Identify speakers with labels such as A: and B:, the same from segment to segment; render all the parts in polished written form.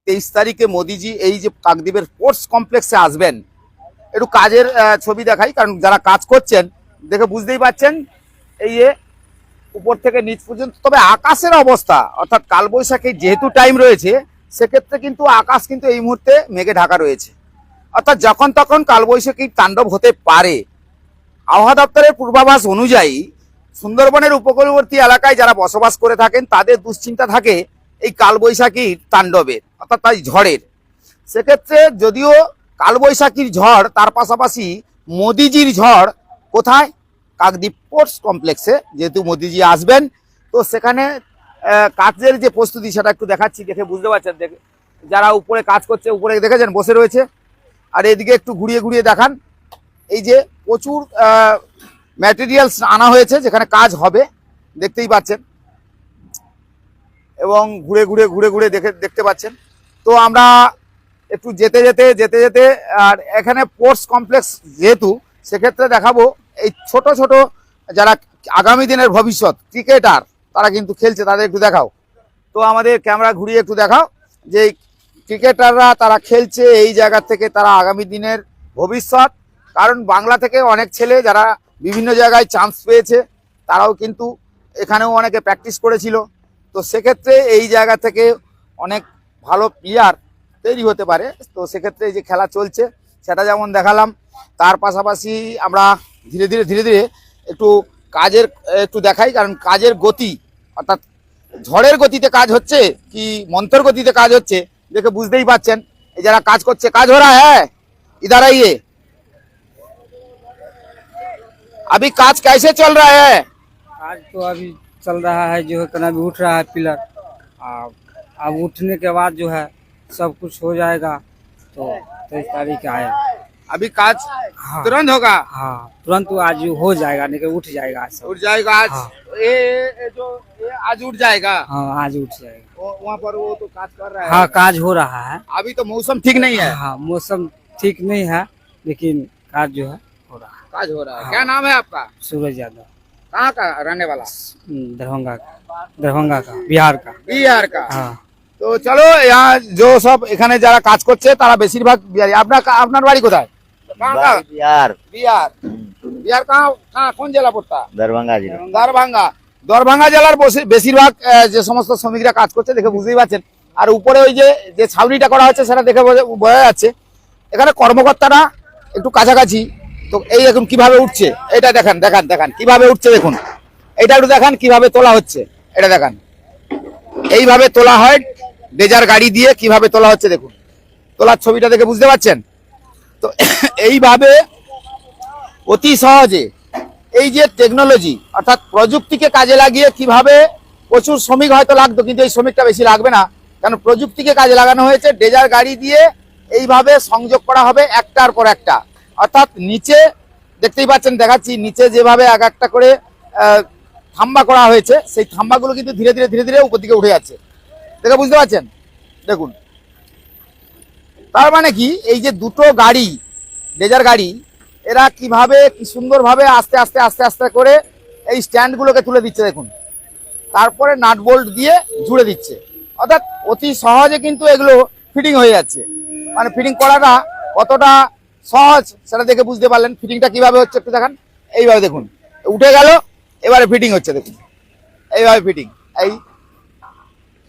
A: 23 তারিখে মোদিজি এই যে কাকদ্বীপের স্পোর্টস কমপ্লেক্সে আসবেন। একটু কাজের ছবি দেখাই, কারণ যারা কাজ করছেন দেখে বুঝতেই পাচ্ছেন এই যে উপর থেকে নিচ পর্যন্ত। তবে আকাশের অবস্থা, অর্থাৎ কালবৈশাখী যেহেতু টাইম রয়েছে, সেক্ষেত্রে কিন্তু আকাশ কিন্তু এই মুহূর্তে মেঘে ঢাকা রয়েছে, অর্থাৎ যখন তখন কালবৈশাখীর তাণ্ডব হতে পারে। আবহাওয়া দপ্তরের পূর্বাভাস অনুযায়ী সুন্দরবনের উপকূলবর্তী এলাকায় যারা বসবাস করে থাকেন তাদের দুশ্চিন্তা থাকে এই কালবৈশাখীর তাণ্ডবের, অর্থাৎ তাই ঝড়ের। সেক্ষেত্রে যদিও কালবৈশাখীর ঝড়, তার পাশাপাশি মোদিজির ঝড় কোথায়? কাকদ্বীপ স্পোর্টস কমপ্লেক্সে যেহেতু মোদিজি আসবেন, তো সেখানে কাজের যে প্রস্তুতি সেটা একটু দেখাচ্ছি, দেখে বুঝতে পারছেন। দেখে যারা উপরে কাজ করছে, উপরে দেখেছেন বসে রয়েছে, আর এদিকে একটু ঘুরিয়ে ঘুরিয়ে দেখান। এই যে প্রচুর ম্যাটেরিয়ালস আনা হয়েছে যেখানে কাজ হবে, দেখতেই পাচ্ছেন, এবং ঘুরে ঘুরে ঘুরে ঘুরে দেখতে পাচ্ছেন। তো আমরা একটু যেতে যেতে আর এখানে স্পোর্টস কমপ্লেক্স যেহেতু, সেক্ষেত্রে দেখাবো এই ছোট ছোট যারা আগামী দিনের ভবিষ্যৎ ক্রিকেটার তারা কিন্তু খেলছে, তাদের একটু দেখাও। তো আমাদের ক্যামেরা ঘুরিয়ে একটু দেখাও যে ক্রিকেটাররা তারা খেলছে এই জায়গা থেকে, তারা আগামী দিনের ভবিষ্যৎ। কারণ বাংলা থেকে অনেক ছেলে যারা বিভিন্ন জায়গায় চান্স পেয়েছে, তারাও কিন্তু এখানেও অনেকে প্র্যাকটিস করেছিল। তো সেক্ষেত্রে এই জায়গা থেকে অনেক ভালো প্লেয়ার তৈরি হতে পারে। তো সেক্ষেত্রে এই যে খেলা চলছে সেটা যেমন দেখালাম, তার পাশাপাশি আমরা ধীরে ধীরে একটু কাজের একটু দেখাই, কারণ কাজের গতি, অর্থাৎ ঝড়ের গতিতে কাজ হচ্ছে কি মন্থর গতিতে কাজ হচ্ছে দেখে বুঝতেই পাচ্ছেন। এই যারা কাজ করছে, কাজ हो रहा है, इधर आइए। अभी काज कैसे चल रहा है?
B: आज तो अभी चल रहा है जो है कना भी उठ रहा है पिलर। अब उठने के बाद जो है सब कुछ हो जाएगा, तो 23 तारीख आए।
A: अभी काज
B: हाँ।
A: तुरंत होगा?
B: हाँ तुरंत आज हो जाएगा, नहीं कि उठ जाएगा आज सब।
A: उठ जाएगा आज?
B: हाँ।
A: ये आज उठ जाएगा?
B: हाँ आज उठ जाएगा।
A: वहाँ पर वो तो काज कर रहा है।
B: हाँ काज हो रहा है।
A: अभी तो मौसम ठीक नहीं है।
B: हाँ मौसम ठीक नहीं है, लेकिन काज जो है हो रहा है।
A: काज हो रहा है।
B: हाँ।
A: क्या नाम है आपका?
B: सूरज यादव,
A: कहाँ का रहने वाला?
B: दरभंगा का, बिहार का।
A: बिहार का।
B: हाँ
A: তো চলো, यहाँ जो सब এখানে যারা কাজ করছে তারা বেশিরভাগ বিহারি। আপনার বাড়ি কোথায়? कहाँ का?
C: बिहार
A: बिहार। बिहार कहाँ कहाँ कौन জেলা পড়তা?
C: दरभंगा जिला।
A: দরভাঙ্গা জেলার বেশিরভাগ যে সমস্ত শ্রমিকরা কাজ করছে দেখে বুঝতেই পারছেন। আর উপরে ওই যে ছাউনিটা করা হচ্ছে সেটা দেখে বোঝা যাচ্ছে এখানে কর্মকর্তারা একটু কাছাকাছি। তো এই দেখুন কিভাবে উঠছে, এটা দেখান কিভাবে উঠছে, দেখুন এটা একটু দেখান কিভাবে তোলা হচ্ছে, এটা দেখান। এইভাবে তোলা হয় ডেজার গাড়ি দিয়ে, কিভাবে তোলা হচ্ছে দেখুন, তোলার ছবিটা দেখে বুঝতে পারছেন। তো এইভাবে অতি সহজে এই যে টেকনোলজি, অর্থাৎ প্রযুক্তিকে কাজে লাগিয়ে কিভাবে, প্রচুর শ্রমিক হয়তো লাগতো কিন্তু এই শ্রমিকটা বেশি লাগবে না, কারণ প্রযুক্তিকে কাজে লাগানো হয়েছে। ডেজার গাড়ি দিয়ে এইভাবে সংযোগ করা হবে একটার পর একটা, অর্থাৎ নিচে দেখতেই পাচ্ছেন, দেখাচ্ছি নিচে যেভাবে এক একটা করে থাম্বা করা হয়েছে, সেই থাম্বাগুলো কিন্তু ধীরে ধীরে উপর দিকে উঠে যাচ্ছে, দেখে বুঝতে পারছেন। দেখুন তার মানে কি, এই যে দুটো গাড়ি, ডেজার গাড়ি, এরা কিভাবে কি সুন্দরভাবে আস্তে আস্তে করে এই স্ট্যান্ডগুলোকে তুলে দিচ্ছে দেখুন, তারপরে নাট বোল্ট দিয়ে জুড়ে দিচ্ছে, অর্থাৎ অতি সহজে কিন্তু এগুলো ফিটিং হয়ে যাচ্ছে। মানে ফিটিং করাটা কতটা সহজ সেটা দেখে বুঝতে পারলেন। ফিটিংটা কিভাবে হচ্ছে একটু দেখান। এইভাবে দেখুন উঠে গেল, এবারে ফিটিং হচ্ছে দেখুন, এইভাবে এই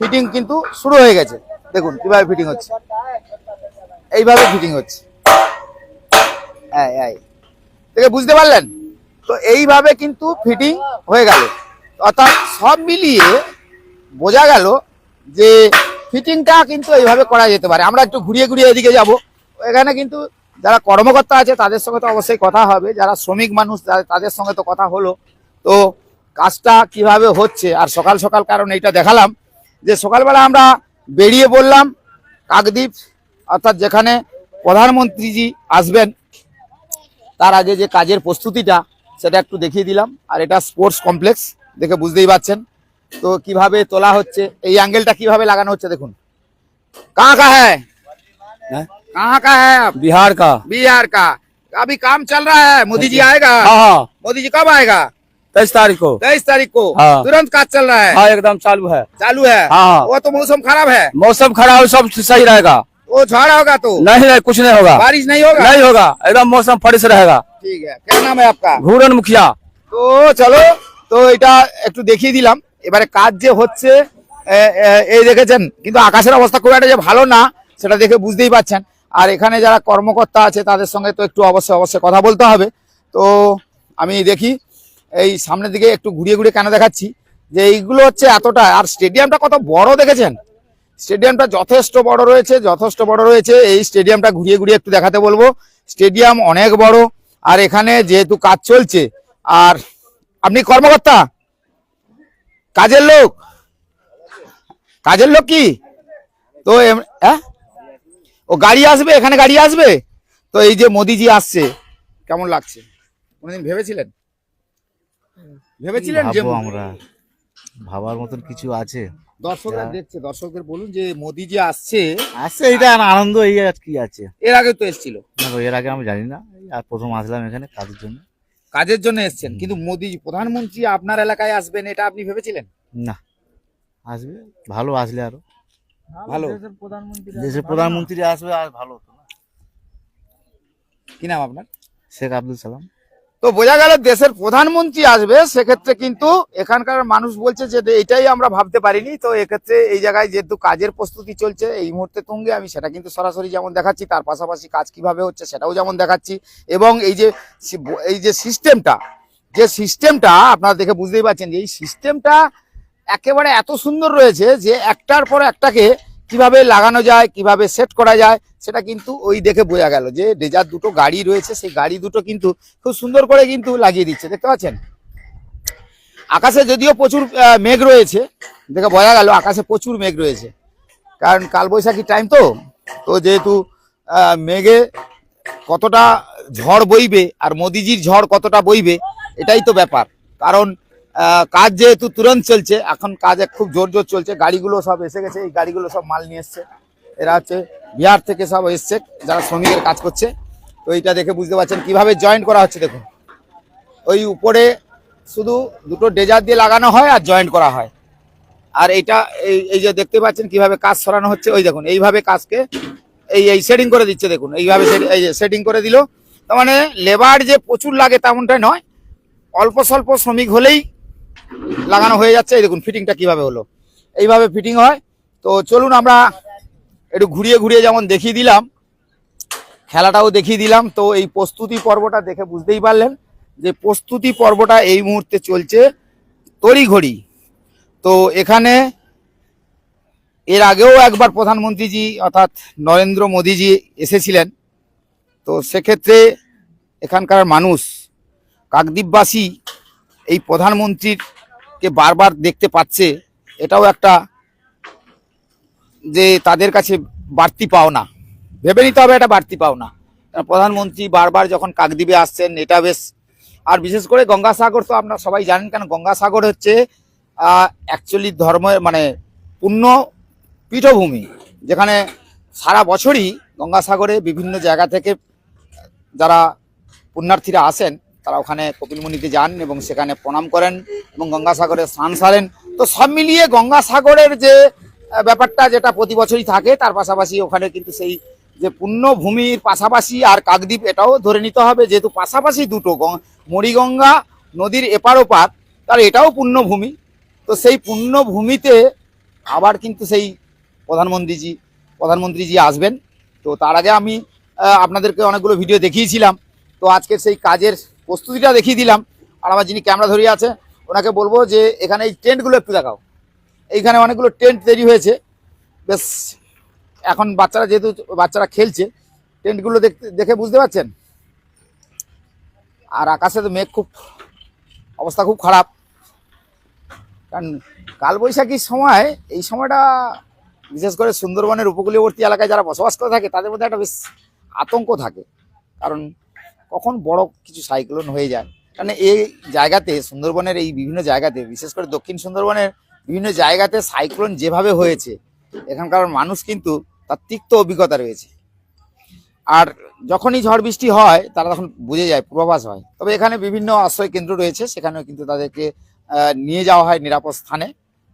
A: ফিটিং কিন্তু শুরু হয়ে গেছে। দেখুন কিভাবে ফিটিং হচ্ছে, এইভাবে ফিটিং হচ্ছে, দেখে বুঝতে পারলেন। তো এইভাবে কিন্তু ফিটিং হয়ে গেল, অর্থাৎ সব মিলিয়ে বোঝা গেল যে ফিটিংটা কিন্তু এইভাবে করা যেতে পারে। আমরা একটু ঘুরিয়ে এদিকে যাব। এখানে কিন্তু যারা কর্মকর্তা আছে তাদের সঙ্গে তো অবশ্যই কথা হবে, যারা শ্রমিক মানুষ তাদের সঙ্গে তো কথা হলো। তো কাজটা কিভাবে হচ্ছে, আর সকাল কারণ এইটা দেখালাম যে সকালবেলা আমরা বেরিয়ে পড়লাম কাকদ্বীপ, অর্থাৎ যেখানে প্রধানমন্ত্রীজি আসবেন তার আগে যে কাজের প্রস্তুতিটা সেটা একটু দেখিয়ে দিলাম। আর এটা স্পোর্টস কমপ্লেক্স দেখে বুঝতেই পারছেন। তো কিভাবে তোলা হচ্ছে, এই অ্যাঙ্গেলটা কিভাবে লাগানো হচ্ছে দেখুন। कहाँ का है? कहाँ का है आप?
B: बिहार का।
A: बिहार का। अभी काम चल रहा है, मोदी जी आएगा?
B: हाँ
A: मोदी जी कब आएगा?
C: 23 तारीख को।
A: 23 तारीख को
C: हाँ।
A: तुरंत काज चल रहा है।
C: हाँ एकदम चालू है।
A: चालू है।
C: हाँ।
A: वो तो मौसम खराब है,
C: मौसम खराब, सब सही रहेगा।
A: वो झड़ होगा तो
C: नहीं नहीं कुछ नहीं होगा,
A: बारिश नहीं होगा।
C: नहीं होगा, एकदम मौसम फ्रेश रहेगा।
A: ঠিক আছে, क्या नाम है आपका?
C: घूरन मुखिया।
A: তো চলো, তো এটা একটু দেখিয়ে দিলাম। এবারে কাজ যে হচ্ছে এই দেখেছেন, কিন্তু আকাশের অবস্থা খুব একটা যে ভালো না সেটা দেখে বুঝতেই পারছেন। আর এখানে যারা কর্মকর্তা আছে তাদের সঙ্গে তো একটু অবশ্যই কথা বলতে হবে। তো আমি দেখি এই সামনের দিকে একটু ঘুরিয়ে ঘুরিয়ে কেন দেখাচ্ছি যে এইগুলো হচ্ছে এতটা, আর স্টেডিয়ামটা কত বড় দেখেছেন। স্টেডিয়ামটা যথেষ্ট বড় রয়েছে, যথেষ্ট বড় রয়েছে। এই স্টেডিয়ামটা ঘুরিয়ে ঘুরিয়ে একটু দেখাতে বলবো। স্টেডিয়াম অনেক বড়, আর এখানে যেহেতু কাজ চলছে। আর আপনি কর্মকর্তা, কাজের লোক, কাজের লোক কি? তো ও গাড়ি আসবে, এখানে গাড়ি আসবে। তো এই যে মোদিজি আসছে, কেমন লাগছে? কোনদিন ভেবেছিলেন যে
D: ভাববো আমরা, ভাবার মতন কিছু আছে?
A: দর্শকরা দেখছে, দর্শকদের বলুন যে মোদিজি আসছে।
D: আছে, এটা আনন্দ, এই আর কি আছে।
A: এর আগে তো এসেছিল।
D: না গো, এর আগে আমি জানি না, এই আর প্রথম আসলাম এখানে কাজের জন্য।
A: কাজের জন্য এসেছেন, কিন্তু মোদি প্রধানমন্ত্রী আপনার এলাকায় আসবেন এটা আপনি ভেবেছিলেন?
D: না, আসবে ভালো, আসলে আরো
A: ভালো।
D: দেশের প্রধানমন্ত্রী আসবে আর ভালো হতো না।
A: কি নাম আপনার?
D: শেখ আব্দুল সালাম।
A: তো বোঝা গেল দেশের প্রধানমন্ত্রী আসবে, সেক্ষেত্রে কিন্তু এখানকার মানুষ বলছে যে এটাই আমরা ভাবতে পারিনি। তো এক্ষেত্রে এই জায়গায় যেহেতু কাজের প্রস্তুতি চলছে এই মুহূর্তে তুঙ্গে, আমি সেটা কিন্তু সরাসরি যেমন দেখাচ্ছি, তার পাশাপাশি কাজ কিভাবে হচ্ছে সেটাও যেমন দেখাচ্ছি। এবং এই যে সিস্টেমটা আপনারা দেখে বুঝতেই পারছেন যে এই সিস্টেমটা একেবারে এত সুন্দর রয়েছে যে একটার পর একটাকে কিভাবে লাগানো যায়, কিভাবে সেট করা যায়, সেটা কিন্তু ওই দেখে বোঝা গেল যে ডেজার দুটো গাড়ি রয়েছে, সেই গাড়ি দুটো কিন্তু খুব সুন্দর করে কিন্তু লাগিয়ে দিচ্ছে। দেখতে পাচ্ছেন আকাশে যদিও প্রচুর মেঘ রয়েছে, দেখে বোঝা গেল আকাশে প্রচুর মেঘ রয়েছে, কারণ কালবৈশাখী টাইম তো। তো যেহেতু মেঘে কতটা ঝড় বইবে আর মোদিজির ঝড় কতটা বইবে এটাই তো ব্যাপার। কারণ কাজ যেহেতু তুরন্ত চলছে, এখন কাজ খুব জোর চলছে। গাড়িগুলো সব এসে গেছে, এই গাড়িগুলো সব মাল নিয়ে এসছে। এরা হচ্ছে বিহার থেকে সব এসছে যারা শ্রমিকের কাজ করছে। তো এইটা দেখে বুঝতে পারছেন কিভাবে জয়েন্ট করা হচ্ছে। দেখুন ওই উপরে শুধু দুটো ডেজার দিয়ে লাগানো হয় আর জয়েন্ট করা হয়। আর এইটা এই যে দেখতে পাচ্ছেন কিভাবে কাজ সরানো হচ্ছে, ওই দেখুন এইভাবে কাজকে এই সেটিং করে দিচ্ছে। দেখুন এইভাবে এই যে সেটিং করে দিল। তার মানে লেবার যে প্রচুর লাগে তেমনটাই নয়, অল্প স্বল্প শ্রমিক হলেই লাগানো হয়ে যাচ্ছে। এই দেখুন ফিটিংটা কিভাবে হলো, এইভাবে ফিটিং হয়। তো চলুন আমরা একটু ঘুরিয়ে ঘুরিয়ে যেমন দেখিয়ে দিলাম, খেলাটাও দেখিয়ে দিলাম। তো এই প্রস্তুতি পর্বটা দেখে বুঝতেই পারলেন যে প্রস্তুতি পর্বটা এই মুহূর্তে চলছে তড়িঘড়ি। তো এখানে এর আগেও একবার প্রধানমন্ত্রীজি অর্থাৎ নরেন্দ্র মোদীজি এসেছিলেন। তো সেক্ষেত্রে এখানকার মানুষ কাকদ্বীপবাসী এই প্রধানমন্ত্রীকে বারবার দেখতে পাচ্ছে, এটাও একটা যে তাদের কাছে বাড়তি পাওনা, ভেবে নিতে হবে এটা বাড়তি পাওনা। প্রধানমন্ত্রী বারবার যখন কাকদ্বীপে আসছেন এটা বেশ। আর বিশেষ করে গঙ্গাসাগর তো আপনারা সবাই জানেন, কেন গঙ্গাসাগর হচ্ছে অ্যাকচুয়ালি ধর্মের মানে পুণ্য পীঠভূমি, যেখানে সারা বছরই গঙ্গাসাগরে বিভিন্ন জায়গা থেকে যারা পুণ্যার্থীরা আসেন তারা ওখানে কপিলমুনিতে যান এবং সেখানে প্রণাম করেন এবং গঙ্গাসাগরে স্নান সারেন। তো সব মিলিয়ে গঙ্গাসাগরের যে ব্যাপারটা যেটা প্রতি বছরই থাকে, তার পাশাপাশি ওখানে কিন্তু সেই যে পুণ্যভূমির পাশাপাশি আর কাকদ্বীপ এটাও ধরে নিতে হবে, যেহেতু পাশাপাশি দুটো মরিগঙ্গা নদীর এপার ওপার, তার এটাও পুণ্যভূমি। তো সেই পুণ্যভূমিতে আবার কিন্তু সেই প্রধানমন্ত্রীজি আসবেন। তো তার আগে আমি আপনাদেরকে অনেকগুলো ভিডিও দেখিয়েছিলাম। তো আজকে সেই কাজের প্রস্তুতিটা দেখিয়ে দিলাম। আর আমার যিনি ক্যামেরা ধরিয়ে আছে ওনাকে বলবো যে এখানে এই টেন্টগুলো একটু দেখাও। এইখানে অনেকগুলো টেন্ট তৈরি হয়েছে বেশ। এখন বাচ্চারা খেলছে, টেন্টগুলো দেখে বুঝতে পারছেন। আর আকাশে তো মেঘ, খুব অবস্থা খুব খারাপ, কারণ কালবৈশাখীর সময় এই সময়টা বিশেষ করে সুন্দরবনের উপকূলীয়বর্তী এলাকায় যারা বসবাস করে থাকে তাদের মধ্যে একটা বেশ আতঙ্ক থাকে, কারণ কখন বড় কিছু সাইক্লোন হয়ে যায়। কারণ এই জায়গাতে সুন্দরবনের এই বিভিন্ন জায়গাতে, বিশেষ করে দক্ষিণ সুন্দরবনের বিভিন্ন জায়গাতে সাইক্লোন যেভাবে হয়েছে, এখানকার মানুষ কিন্তু তার তিক্ত অভিজ্ঞতা রয়েছে। আর যখনই ঝড় বৃষ্টি হয় তারা তখন বুঝে যায়, পূর্বাভাস হয়। তবে এখানে বিভিন্ন আশ্রয় কেন্দ্র রয়েছে, সেখানেও কিন্তু তাদেরকে নিয়ে যাওয়া হয় নিরাপদ স্থানে,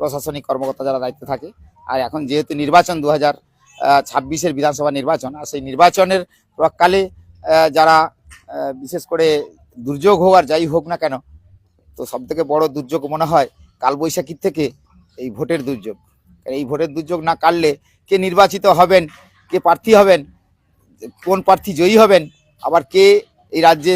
A: প্রশাসনিক কর্মকর্তা যারা দায়িত্বে থাকে। আর এখন যেহেতু নির্বাচন 2026-এর বিধানসভা নির্বাচন, আর সেই নির্বাচনের প্রাককালে যারা বিশেষ করে দুর্যোগ হোক আর যাই হোক না কেন, তো সব থেকে বড় দুর্যোগ মনে হয় কালবৈশাখীর থেকে এই ভোটের দুর্যোগ। এই ভোটের দুর্যোগ না কাটলে কে নির্বাচিত হবেন, কে প্রার্থী হবেন, কোন প্রার্থী জয়ী হবেন, আবার কে এই রাজ্যে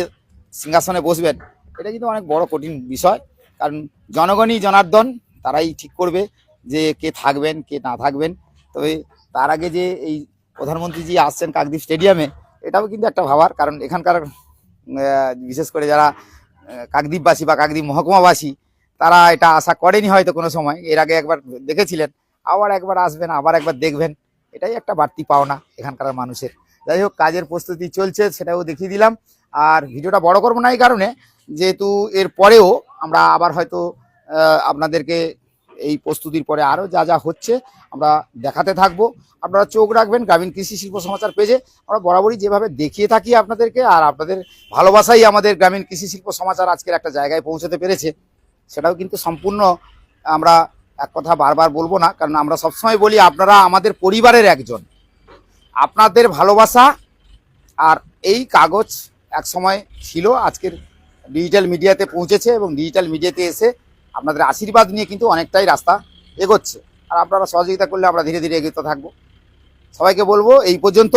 A: সিংহাসনে বসবেন, এটা কিন্তু অনেক বড় কঠিন বিষয়। কারণ জনগণই জনার্দন, তারাই ঠিক করবে যে কে থাকবেন কে না থাকবেন। তবে তার আগে যে এই প্রধানমন্ত্রীজি আসছেন কাকদ্বীপ স্টেডিয়ামে, এটাও কিন্তু একটা ভাবার কারণ। এখানকার বিশেষ করে যারা কাকদ্বীপবাসী বা কাকদ্বীপ মহকুমাবাসী, তারা এটা আশা করেনি হয়তো কোনো সময়। এর আগে একবার দেখেছিলেন, আবার একবার আসবেন, আবার একবার দেখবেন, এটাই একটা বাড়তি পাওনা এখানকার মানুষের। যাই হোক, কাজের প্রস্তুতি চলছে, সেটাও দেখিয়ে দিলাম। আর ভিডিওটা বড় করবো না এই কারণে, যেহেতু এর পরেও আমরা আবার হয়তো আপনাদেরকে এই প্রস্তুতির পরে আরও যা যা হচ্ছে আমরা দেখাতে থাকবো। আপনারা চোখ রাখবেন গ্রামীণ কৃষি শিল্প সমাচার পেজে। আমরা বরাবরই যেভাবে দেখিয়ে থাকি আপনাদেরকে, আর আপনাদের ভালোবাসাই আমাদের গ্রামীণ কৃষি শিল্প সমাচার আজকের একটা জায়গায় পৌঁছতে পেরেছে। সেটাও কিন্তু সম্পূর্ণ আমরা এক কথা বারবার বলবো না, কারণ আমরা সবসময় বলি আপনারা আমাদের পরিবারের একজন। আপনাদের ভালোবাসা আর এই কাগজ এক সময় ছিল, আজকের ডিজিটাল মিডিয়াতে পৌঁছেছে, এবং ডিজিটাল মিডিয়াতে এসে আপনাদের আশীর্বাদ নিয়ে কিন্তু অনেকটাই রাস্তা এগোচ্ছে। আর আপনারা সহযোগিতা করলে আমরা ধীরে ধীরে এগোতে থাকবো। সবাইকে বলবো এই পর্যন্ত,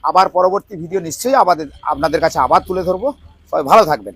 A: আবার পরবর্তী ভিডিও নিশ্চয়ই আপনাদের কাছে আবার তুলে ধরবো। সবাই ভালো থাকবেন।